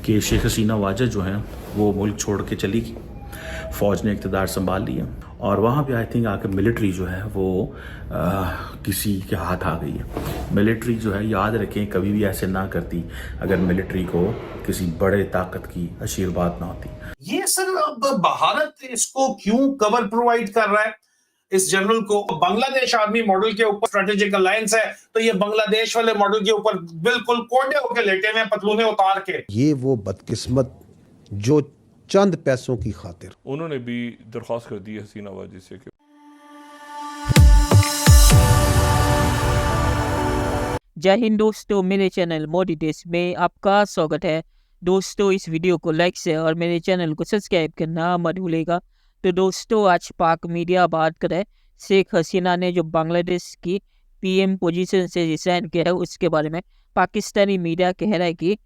कि शेख हसीना वाजद जो हैं वो मुल्क छोड़ के चली गई, फ़ौज ने इक़्तिदार संभाल लिया और वहाँ पे आई थिंक आके मिलिट्री जो है वो किसी के हाथ आ गई है। मिलिट्री जो है, याद रखें, कभी भी ऐसे ना करती अगर मिलिट्री को किसी बड़े ताकत की आशीर्वाद ना होती। ये सर अब भारत इसको क्यों कवर प्रोवाइड कर रहा है इस जनरल को? बांग्लादेश आर्मी मॉडल के ऊपर स्ट्रेटेजिक अलायंस है, तो ये बांग्लादेश वाले मॉडल के ऊपर बिल्कुल कोडे होके लेटे हुए पतलूने उतार के। ये वो बदकिस्मत जो चंद पैसों की खातिर उन्होंने भी दरख्वास्त कर दी है हसीना वाजिद से कि जय हिंद दोस्तों, मेरे चैनल मोदी देश में आपका स्वागत है। दोस्तों, इस वीडियो को लाइक से और मेरे चैनल को सब्सक्राइब करना मत भूलिएगा। तो दोस्तों, आज पाक मीडिया बात करे शेख हसीना ने जो बांग्लादेश की पीएम पोजीशन से रिजाइन किया है उसके बारे में। पाकिस्तानी मीडिया कह रहा है कि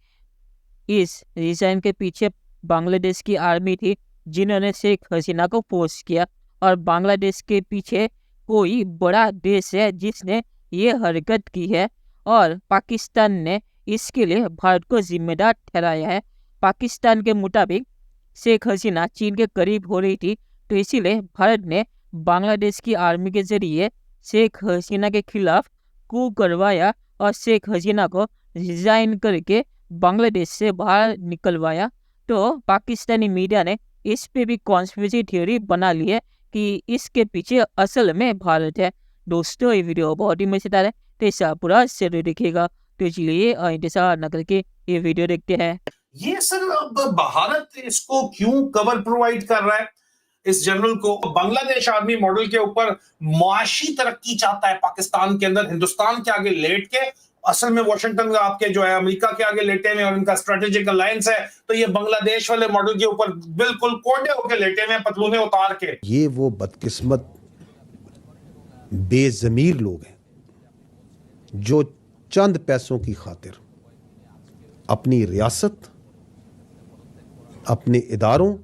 इस रिजाइन के पीछे बांग्लादेश की आर्मी थी जिन्होंने शेख हसीना को फोर्स किया और बांग्लादेश के पीछे कोई बड़ा देश है जिसने ये हरकत की है और पाकिस्तान ने इसके लिए भारत को जिम्मेदार ठहराया है। पाकिस्तान के मुताबिक शेख हसीना चीन के करीब हो रही थी, तो इसीलिए भारत ने बांग्लादेश की आर्मी के जरिए शेख हसीना के खिलाफ कू करवाया और शेख हसीना को रिजाइन करके बांग्लादेश से बाहर निकलवाया। तो पाकिस्तानी मीडिया ने इस पे भी कॉन्स्पिरेसी थ्योरी बना ली है कि इसके पीछे असल में भारत है। दोस्तों, ये वीडियो बहुत ही मजेदार है, तो इसे पूरा जरूर देखिएगा। तो चलिए इंतजार न करके ये वीडियो देखते हैं। ये सर अब भारत इसको क्यों कवर प्रोवाइड कर रहा है इस जनरल को? बांग्लादेश आर्मी मॉडल के ऊपर मुआशी तरक्की चाहता है पाकिस्तान के अंदर, हिंदुस्तान के आगे लेट के। असल में वॉशिंगटन का आपके जो है अमेरिका के आगे लेटे हुए और इनका स्ट्रेटेजिक अलायंस है, तो ये बांग्लादेश वाले मॉडल के ऊपर बिल्कुल कोडे होके लेटे हुए पतलूने उतार के। ये वो बदकिस्मत बेज़मीर लोग हैं जो चंद पैसों की खातिर अपनी रियासत, अपने इदारों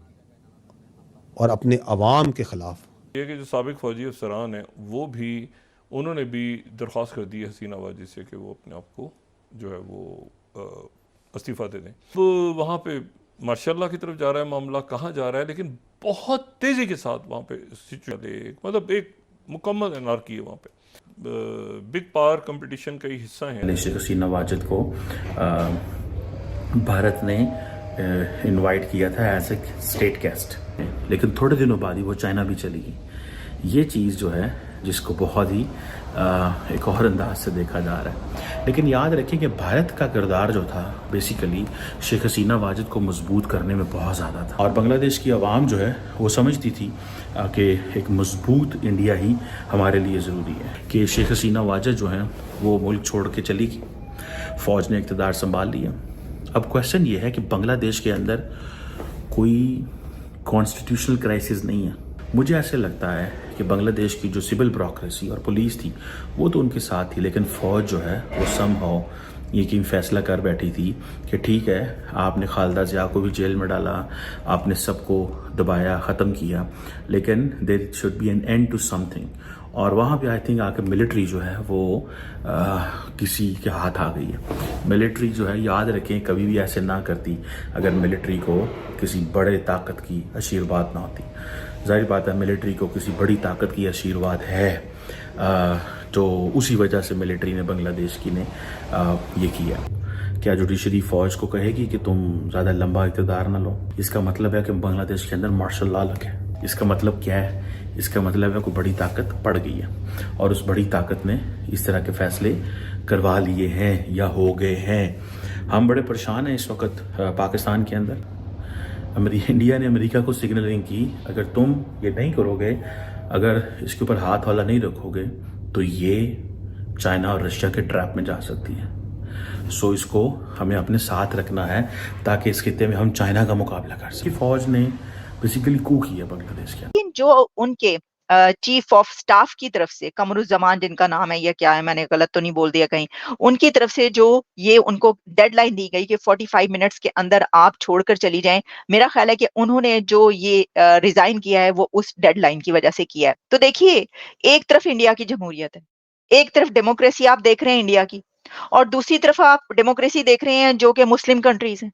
और अपने अवाम के खिलाफ। ये कि जो साबिक फौजी अफसरान हैं वो भी उन्होंने भी दरख्वास्त कर दी है हसीना वाजिद से कि वो अपने आप को जो है वो इस्तीफ़ा दे दें। वो वहाँ पे माशाल्लाह की तरफ जा रहा है मामला, कहाँ जा रहा है, लेकिन बहुत तेज़ी के साथ वहाँ पे सिचुएशन, मतलब एक मुकम्मल एनार्की है वहाँ पे। बिग पावर कंपटीशन का ही हिस्सा है। शेख हसीना वाजिद को भारत ने इनवाइट किया था एज ए स्टेट गेस्ट, लेकिन थोड़े दिनों बाद ही वो चाइना भी चली गई। ये चीज़ जो है जिसको बहुत ही एक और अंदाज से देखा जा रहा है। लेकिन याद रखें कि भारत का किरदार जो था बेसिकली शेख हसीना वाजिद को मजबूत करने में बहुत ज़्यादा था और बांग्लादेश की आवाम जो है वो समझती थी कि एक मजबूत इंडिया ही हमारे लिए ज़रूरी है। कि शेख हसीना वाजिद जो हैं वो मुल्क छोड़ के चली गई, फ़ौज ने इक़्तिदार संभाल लिया। अब क्वेश्चन ये है कि बांग्लादेश के अंदर कोई कॉन्स्टिट्यूशनल क्राइसिस नहीं है। मुझे ऐसे लगता है कि बांग्लादेश की जो सिविल ब्यूरोक्रेसी और पुलिस थी वो तो उनके साथ थी, लेकिन फ़ौज जो है वो समहाउ ये फैसला कर बैठी थी कि ठीक है, आपने खालिदा ज़िया को भी जेल में डाला, आपने सबको दबाया, ख़त्म किया, लेकिन there should be an end to something. और वहाँ पे आई थिंक आके मिलिट्री जो है वो किसी के हाथ आ गई है। मिलिट्री जो है, याद रखें, कभी भी ऐसे ना करती अगर मिलिट्री को किसी बड़े ताकत की आशीर्वाद ना होती। जाहिर बात है मिलिट्री को किसी बड़ी ताकत की आशीर्वाद है, तो उसी वजह से मिलिट्री ने बांग्लादेश की ने ये किया। क्या जुडिशरी फ़ौज को कहेगी कि तुम ज़्यादा लंबा इक़्तिदार ना लो? इसका मतलब है कि बांग्लादेश के अंदर मार्शल लॉ लगे। इसका मतलब क्या है? इसका मतलब है कोई बड़ी ताकत पड़ गई है और उस बड़ी ताकत ने इस तरह के फैसले करवा लिए हैं या हो गए हैं। हम बड़े परेशान हैं इस वक्त पाकिस्तान के अंदर। इंडिया ने अमेरिका को सिग्नलिंग की, अगर तुम ये नहीं करोगे, अगर इसके ऊपर हाथ वाला नहीं रखोगे, तो ये चाइना और रशिया के ट्रैप में जा सकती है। सो इसको हमें अपने साथ रखना है ताकि इस खित्ते में हम चाइना का मुकाबला कर सकें। फौज ने बेसिकली कू किया बांग्लादेश के अंदर। जो उनके चीफ ऑफ स्टाफ की तरफ से, कमरुज्जमान जिनका नाम है या क्या है, मैंने गलत तो नहीं बोल दिया कहीं, उनकी तरफ से जो ये उनको डेडलाइन दी गई कि 45 मिनट्स के अंदर आप छोड़कर चली जाएं, मेरा ख्याल है कि उन्होंने जो ये रिजाइन किया है वो उस डेडलाइन की वजह से किया है। तो देखिए, एक तरफ इंडिया की जमहूरियत है, एक तरफ डेमोक्रेसी आप देख रहे हैं इंडिया की, और दूसरी तरफ आप डेमोक्रेसी देख रहे हैं जो कि मुस्लिम कंट्रीज हैं।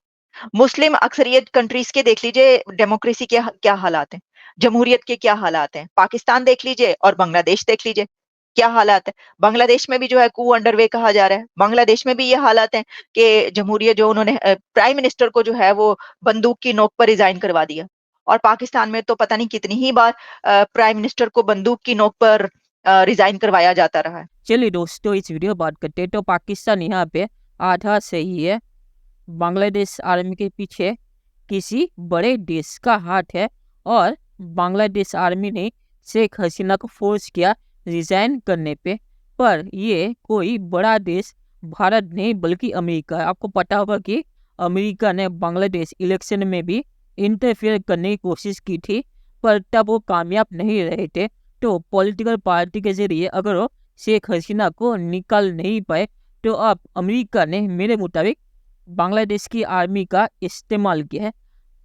मुस्लिम अक्सरियत कंट्रीज के देख लीजिए डेमोक्रेसी के क्या हालात हैं, जमहूरियत के क्या हालात हैं। पाकिस्तान देख लीजिए और बांग्लादेश देख लीजिए, क्या हालात है। बांग्लादेश में भी जो है कू अंडरवे कहा जा रहा है। बांग्लादेश में भी ये हालात हैं कि जमहूरियत जो उन्होंने प्राइम मिनिस्टर को जो है वो बंदूक की नोक पर रिज़ाइन करवा दिया। और पाकिस्तान में तो पता नहीं कितनी ही बार प्राइम मिनिस्टर को बंदूक की नोक पर रिज़ाइन करवाया जाता रहा है। चलिए दोस्तों, इस वीडियो बात करते हैं। तो पाकिस्तान यहाँ पे आधा सही है, बांग्लादेश आर्मी के पीछे किसी बड़े देश का हाथ है और बांग्लादेश आर्मी ने शेख हसीना को फोर्स किया रिजाइन करने पे। पर ये कोई बड़ा देश भारत नहीं बल्कि अमेरिका है। आपको पता होगा कि अमेरिका ने बांग्लादेश इलेक्शन में भी इंटरफेयर करने की कोशिश की थी, पर तब वो कामयाब नहीं रहे थे। तो पॉलिटिकल पार्टी के जरिए अगर वो शेख हसीना को निकाल नहीं पाए, तो अब अमेरिका ने मेरे मुताबिक बांग्लादेश की आर्मी का इस्तेमाल किया है।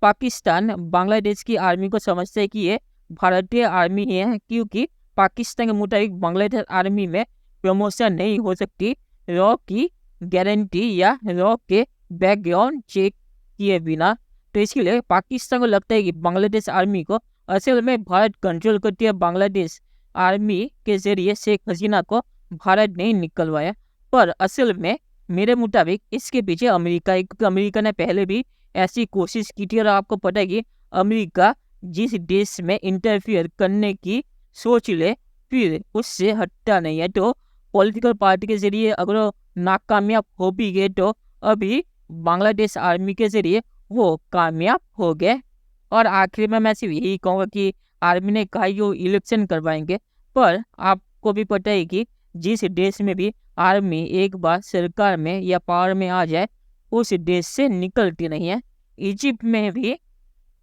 पाकिस्तान बांग्लादेश की आर्मी को समझता है कि ये भारतीय आर्मी ही है, क्योंकि पाकिस्तान के मुताबिक बांग्लादेश आर्मी में प्रमोशन नहीं हो सकती रॉ की गारंटी या रॉ के बैकग्राउंड चेक किए बिना। तो इसके लिए पाकिस्तान को लगता है कि बांग्लादेश आर्मी को असल में भारत कंट्रोल करती है। बांग्लादेश आर्मी के जरिए शेख हसीना को भारत ने निकलवाया, पर असल में मेरे मुताबिक इसके पीछे अमेरिका है, क्योंकि अमेरिका ने पहले भी ऐसी कोशिश की थी। और आपको पता है कि अमेरिका जिस देश में इंटरफियर करने की सोच ले फिर उससे हटता नहीं है। तो पॉलिटिकल पार्टी के जरिए अगर वो नाकामयाब हो भी गए, तो अभी बांग्लादेश आर्मी के जरिए वो कामयाब हो गए। और आखिर में मैं सिर्फ यही कहूँगा कि आर्मी ने कहा कि वो इलेक्शन करवाएंगे, पर आपको भी पता है कि जिस देश में भी आर्मी एक बार सरकार में या पावर में आ जाए, उस देश से निकलती नहीं है। इजिप्ट में भी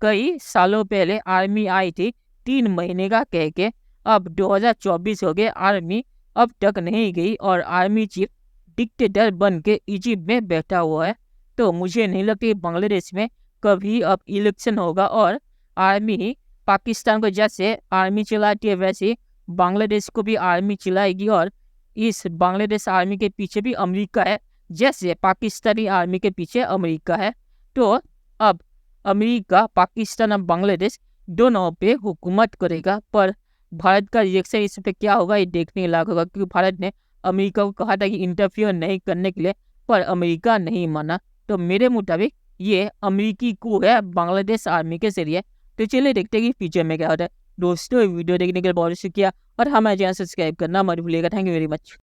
कई सालों पहले आर्मी आई थी 3 महीने का कह के, अब 2024 हो गए, आर्मी अब तक नहीं गई और आर्मी चीफ डिक्टेटर बन के इजिप्ट में बैठा हुआ है। तो मुझे नहीं लगता कि बांग्लादेश में कभी अब इलेक्शन होगा और आर्मी ही पाकिस्तान को जैसे आर्मी चलाती है वैसे बांग्लादेश को भी आर्मी चलाएगी। और इस बांग्लादेश आर्मी के पीछे भी अमेरिका है, जैसे पाकिस्तानी आर्मी के पीछे अमेरिका है। तो अब अमेरिका, पाकिस्तान और बांग्लादेश दोनों पे हुकूमत करेगा, पर भारत का रिएक्शन इस पे क्या होगा ये देखने लायक होगा, क्योंकि भारत ने अमेरिका को कहा था कि इंटरफियर नहीं करने के लिए, पर अमेरिका नहीं माना। तो मेरे मुताबिक ये अमेरिकी को है बांग्लादेश आर्मी के जरिए। तो चलिए देखते हैं कि फ्यूचर में क्या होता है। दोस्तों वीडियो देखने के लिए बहुत शुक्रिया और हमारे चैनल सब्सक्राइब करना मत भूलिएगा। Thank you very much.